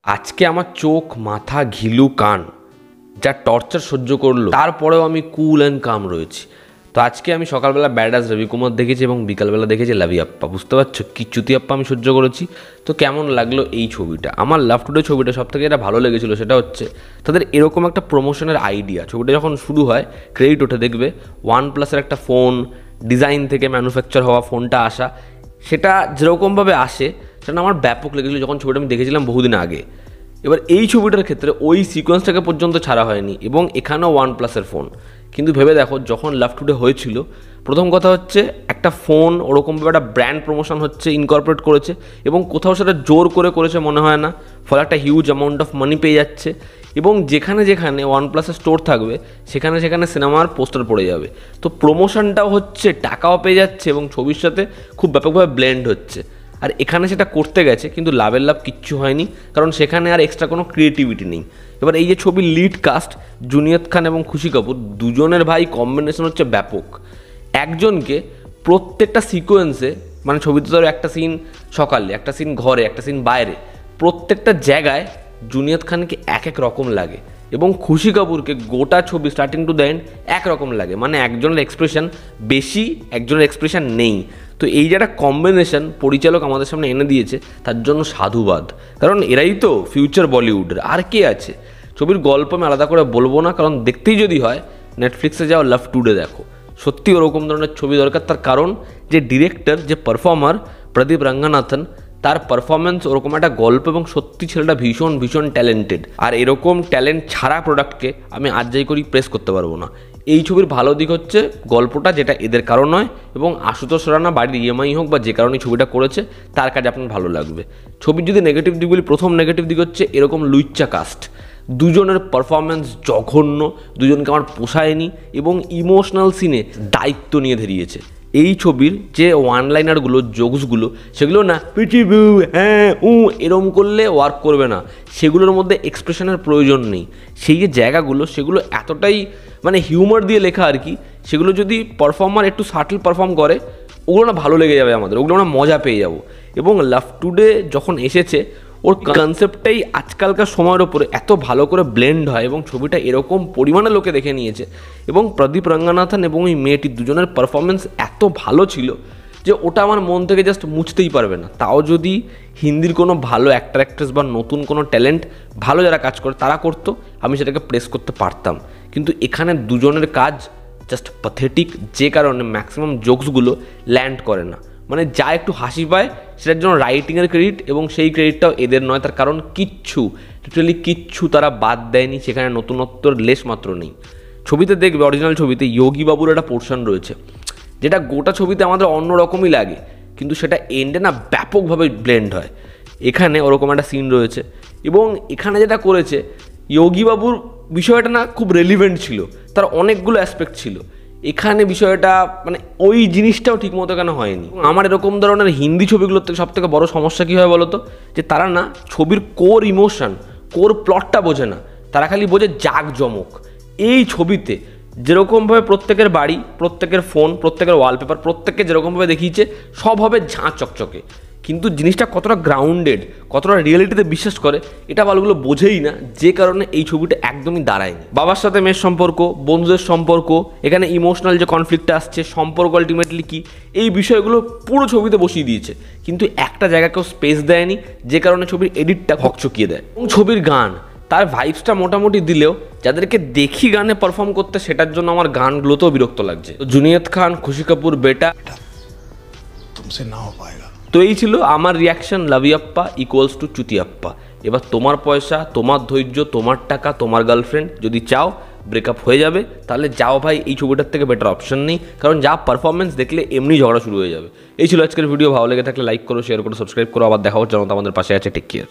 আজকে আমার চোখ মাথা ঘিলু কান যা টর্চার সহ্য করলো, তারপরেও আমি কুল অ্যান্ড কাম রয়েছি। তো আজকে আমি সকালবেলা ব্যাডাস রবিকুমার দেখেছি এবং বিকালবেলা দেখেছি লাভিয়াপ্পা। বুঝতে পারছো কি চুতিয়াপ্পা আমি সহ্য করেছি। তো কেমন লাগলো এই ছবিটা? আমার লাভ টুডে ছবিটা সব থেকে যেটা ভালো লেগেছিলো সেটা হচ্ছে তাদের এরকম একটা প্রমোশনের আইডিয়া। ছবিটা যখন শুরু হয় ক্রেডিট ওঠে দেখবে OnePlus-এর একটা ফোন ডিজাইন থেকে ম্যানুফ্যাকচার হওয়া ফোনটা আসা, সেটা যেরকমভাবে আসে সেটা আমার ব্যাপক লেগেছিলো যখন ছবিটা আমি দেখেছিলাম বহুদিন আগে। এবার এই ছবিটার ক্ষেত্রে ওই সিকোয়েন্সটাকে পর্যন্ত ছাড়া হয়নি এবং এখানেও OnePlus-এর ফোন। কিন্তু ভেবে দেখো যখন লাভ টুডে হয়েছিল, প্রথম কথা হচ্ছে একটা ফোন ওরকমভাবে একটা ব্র্যান্ড প্রমোশন হচ্ছে, ইনকর্পোরেট করেছে এবং কোথাও সেটা জোর করে করেছে মনে হয় না, ফলে একটা হিউজ অ্যামাউন্ট অফ মানি পেয়ে যাচ্ছে এবং যেখানে যেখানে OnePlus-এর স্টোর থাকবে সেখানে সেখানে সিনেমার পোস্টার পড়ে যাবে। তো প্রমোশনটাও হচ্ছে, টাকাও পেয়ে যাচ্ছে এবং ছবির সাথে খুব ব্যাপকভাবে ব্লেন্ড হচ্ছে। আর এখানে সেটা করতে গেছে কিন্তু লাভের লাভ কিচ্ছু হয়নি, কারণ সেখানে আর এক্সট্রা কোনো ক্রিয়েটিভিটি নেই। এবার এই যে ছবির লিড কাস্ট জুনিয়ত খান এবং খুশি কাপুর, দুজনের ভাই কম্বিনেশন হচ্ছে ব্যাপক। একজনকে প্রত্যেকটা সিকোয়েন্সে, মানে ছবিতে ধরো একটা সিন সকালে, একটা সিন ঘরে, একটা সিন বাইরে, প্রত্যেকটা জায়গায় জুনিয়ত খানকে এক এক রকম লাগে এবং খুশি কাপুরকে গোটা ছবি স্টার্টিং টু দ্য এন্ড একরকম লাগে। মানে একজনের এক্সপ্রেশন বেশি, একজনের এক্সপ্রেশন নেই। তো এই যে একটা কম্বিনেশন পরিচালক আমাদের সামনে এনে দিয়েছে তার জন্য সাধুবাদ, কারণ এরাই তো ফিউচার বলিউডের, আর কে আছে। ছবির গল্প আমি আলাদা করে বলবো না, কারণ দেখতেই যদি হয় নেটফ্লিক্সে যাও, লাভ টুডে দেখো। সত্যি ওরকম ধরনের ছবি দরকার, তার কারণ যে ডিরেক্টর, যে পারফর্মার প্রদীপ রঙ্গনাথন, তার পারফরমেন্স ওরকম একটা গল্প এবং সত্যি ছেলেটা ভীষণ ভীষণ ট্যালেন্টেড। আর এরকম ট্যালেন্ট ছাড়া প্রোডাক্টকে আমি আজ যাই করি প্রেস করতে পারবো না। এই ছবির ভালো দিক হচ্ছে গল্পটা, যেটা এদের কারণ নয়, এবং আশুতোষ রানা বাড়ির EMI হোক বা যে কারণে ছবিটা করেছে তার কাজ আপনার ভালো লাগবে। ছবির যদি নেগেটিভ দিক বলি, প্রথম নেগেটিভ দিক হচ্ছে এরকম লুইচ্চা কাস্ট, দুজনের পারফরমেন্স জঘন্য, দুজনকে আমার পোষায়নি এবং ইমোশনাল সিনে দায়িত্ব নিয়ে ধরিয়েছে। এই ছবির যে ওয়ান লাইনারগুলো, জোকসগুলো, সেগুলো না পৃথিবী হ্যাঁ এরম করলে ওয়ার্ক করবে না, সেগুলোর মধ্যে এক্সপ্রেশনের প্রয়োজন নেই। সেই যে জায়গাগুলো সেগুলো এতটাই মানে হিউমার দিয়ে লেখা আর কি, সেগুলো যদি পারফর্মার একটু সাটল পারফর্ম করে ওগুলো না ভালো লেগে যাবে আমাদের, ওগুলো আমরা মজা পেয়ে যাব। এবং লাভ টুডে যখন এসেছে ওর কনসেপ্টটাই আজকালকার সময়ের ওপরে এত ভালো করে ব্লেন্ড হয় এবং ছবিটা এরকম পরিমাণে লোকে দেখে নিয়েছে এবং প্রদীপ রঙ্গনাথন এবং ওই মেয়েটি দুজনের পারফরমেন্স এত ভালো ছিল যে ওটা আমার মন থেকে জাস্ট মুছতেই পারবে না। তাও যদি হিন্দির কোনো ভালো অ্যাক্টর অ্যাক্ট্রেস বা নতুন কোনো ট্যালেন্ট ভালো যারা কাজ করে তারা করতো, আমি সেটাকে প্রেস করতে পারতাম। কিন্তু এখানে দুজনের কাজ জাস্ট প্যাথেটিক, যে কারণে ম্যাক্সিমাম জোকসগুলো ল্যান্ড করে না। মানে যা একটু হাসি পায় সেটার জন্য রাইটিংয়ের ক্রেডিট, এবং সেই ক্রেডিটটাও এদের নয়, তার কারণ টোটালি কিচ্ছু তারা বাদ দেয়নি, সেখানে নতুনত্বর লেশ মাত্র নেই। ছবিতে দেখবে অরিজিনাল ছবিতে যোগী বাবুর একটা পোর্শন রয়েছে যেটা গোটা ছবিতে আমাদের অন্যরকমই লাগে, কিন্তু সেটা এন্ডে না ব্যাপকভাবে ব্লেন্ড হয়। এখানে ওরকম একটা সিন রয়েছে এবং এখানে যেটা করেছে যোগী বাবুর বিষয়টা না খুব রেলিভেন্ট ছিল, তার অনেকগুলো অ্যাসপেক্ট ছিল। এখানে বিষয়টা মানে ওই জিনিসটাও ঠিকমতো কেন হয়নি। আমার এরকম ধরনের হিন্দি ছবিগুলোর থেকে সবথেকে বড় সমস্যা কী হয় বলো তো, যে তারা না ছবির কোর ইমোশন, কোর প্লটটা বোঝে না, তারা খালি বোঝে জাঁকজমক। এই ছবিতে যেরকমভাবে প্রত্যেকের বাড়ি, প্রত্যেকের ফোন, প্রত্যেকের ওয়ালপেপার, প্রত্যেককে যেরকমভাবে দেখিয়েছে সব হবে ঝাঁ চকচকে, কিন্তু জিনিসটা কতটা গ্রাউন্ডেড, কতটা রিয়েলিটিতে বিশ্বাস করে এটা বালগুলো বোঝেই না, যে কারণে এই ছবিটা একদমই দাঁড়ায়নি। বাবার সাথে মেয়ের সম্পর্ক, বন্ধুদের সম্পর্ক, এখানে ইমোশনাল যে কনফ্লিক্টটা আসছে, সম্পর্ক আলটিমেটলি কী, এই বিষয়গুলো পুরো ছবিতে বসিয়ে দিয়েছে, কিন্তু একটা জায়গাকেও স্পেস দেয়নি, যে কারণে ছবির এডিটটা হকচকিয়ে দেয়। এবং ছবির গান, তার ভাইবসটা মোটামুটি দিলেও যাদেরকে দেখি গানে পারফর্ম করতে, সেটার জন্য আমার গানগুলোতেও বিরক্ত লাগছে। জুনিয়ত খান, খুশি কাপুর বেটা তুমসে না হো পায়েগা। তো এই ছিল আমার রিয়াকশন লাভিয়াপ্পা ইকুয়ালস টু চুতিয়াপ্পা। এবার তোমার পয়সা, তোমার ধৈর্য, তোমার টাকা, তোমার গার্লফ্রেন্ড, যদি চাও ব্রেকআপ হয়ে যাবে তাহলে যাও ভাই, এই ছবিটার থেকে বেটার অপশন নেই, কারণ যা পারফরমেন্স দেখলে এমনি ঝগড়া শুরু হয়ে যাবে। এই ছিল আজকের ভিডিও। ভালো লেগে থাকলে লাইক করো, শেয়ার করো, সাবস্ক্রাইব করো। আবার দেখা হচ্ছে, আমাদের পাশে আছে। Take care.